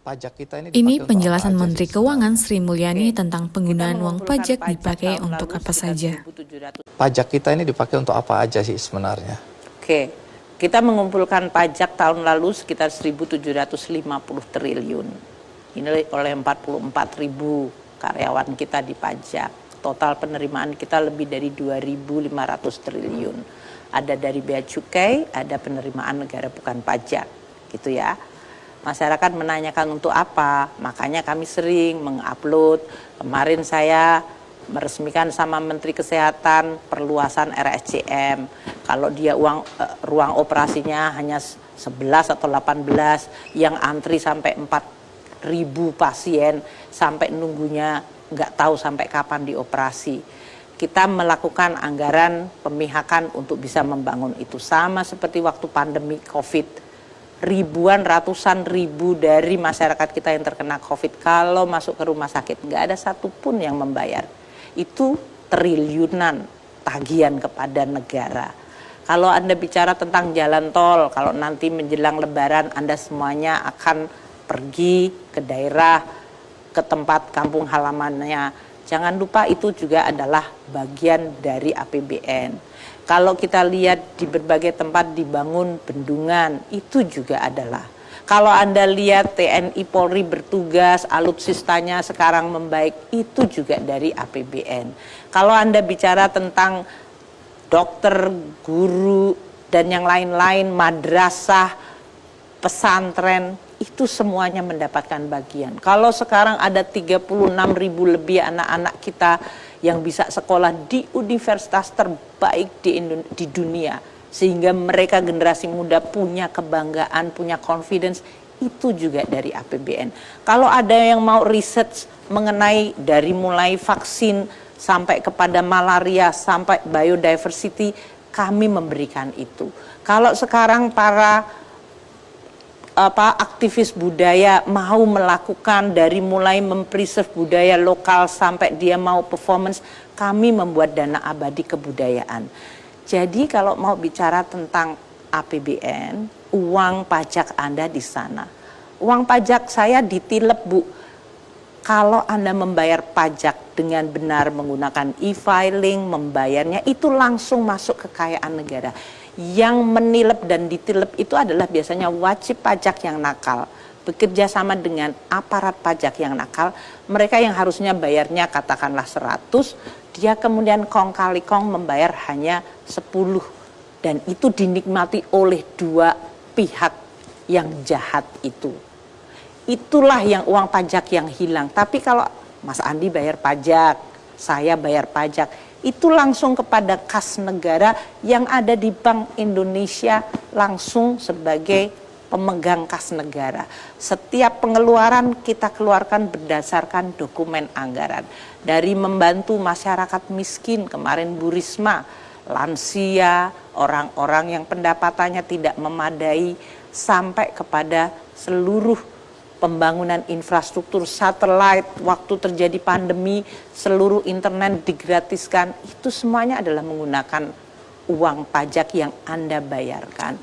Pajak kita ini Ini dipakai untuk apa penjelasan aja Menteri sih Keuangan sebenarnya? Sri Mulyani Oke. tentang Kita penggunaan uang mengumpulkan pajak pajak dipakai tahun untuk lalu apa sekitar saja. 1.700. Pajak kita ini dipakai untuk apa aja sih sebenarnya? Oke, kita mengumpulkan pajak tahun lalu sekitar 1.750 triliun. Ini oleh 44.000 karyawan kita dipajak. Total penerimaan kita lebih dari 2.500 triliun. Ada dari bea cukai, ada penerimaan negara bukan pajak, gitu ya. Masyarakat menanyakan untuk apa, makanya kami sering mengupload. Kemarin saya meresmikan sama Menteri Kesehatan perluasan RSCM. Kalau dia ruang operasinya hanya 11 atau 18, yang antri sampai 4.000 pasien, sampai nunggunya nggak tahu sampai kapan dioperasi. Kita melakukan anggaran pemihakan untuk bisa membangun itu. Sama seperti waktu pandemi COVID. Ribuan, ratusan ribu dari masyarakat kita yang terkena COVID, kalau masuk ke rumah sakit, nggak ada satupun yang membayar. Itu triliunan tagihan kepada negara. Kalau Anda bicara tentang jalan tol, kalau nanti menjelang Lebaran Anda semuanya akan pergi ke daerah, ke tempat kampung halamannya. Jangan lupa itu juga adalah bagian dari APBN. Kalau kita lihat di berbagai tempat dibangun bendungan, itu juga adalah. Kalau Anda lihat TNI Polri bertugas, alutsistanya sekarang membaik, itu juga dari APBN. Kalau Anda bicara tentang dokter, guru, dan yang lain-lain, madrasah, pesantren, itu semuanya mendapatkan bagian. Kalau sekarang ada 36.000 lebih anak-anak kita yang bisa sekolah di universitas terbaik di dunia, sehingga mereka generasi muda punya kebanggaan, punya confidence, itu juga dari APBN. Kalau ada yang mau research mengenai dari mulai vaksin sampai kepada malaria sampai biodiversity, kami memberikan itu. Kalau sekarang para aktivis budaya mau melakukan dari mulai mempreserve budaya lokal sampai dia mau performance, kami membuat dana abadi kebudayaan. Jadi kalau mau bicara tentang APBN, uang pajak Anda di sana. Uang pajak saya ditilep, Bu. Kalau Anda membayar pajak dengan benar menggunakan e-filing, membayarnya itu langsung masuk kekayaan negara. Yang menilep dan ditilep itu adalah biasanya wajib pajak yang nakal, bekerja sama dengan aparat pajak yang nakal. Mereka yang harusnya bayarnya katakanlah 100, dia kemudian kong kali kong membayar hanya 10, dan itu dinikmati oleh dua pihak yang jahat itu. Itulah yang uang pajak yang hilang. Tapi kalau Mas Andi bayar pajak, saya bayar pajak, itu langsung kepada kas negara yang ada di Bank Indonesia langsung sebagai pemegang kas negara. Setiap pengeluaran kita keluarkan berdasarkan dokumen anggaran. Dari membantu masyarakat miskin, kemarin Bu Risma, lansia, orang-orang yang pendapatannya tidak memadai, sampai kepada seluruh pembangunan infrastruktur satelit, waktu terjadi pandemi, seluruh internet digratiskan, itu semuanya adalah menggunakan uang pajak yang Anda bayarkan.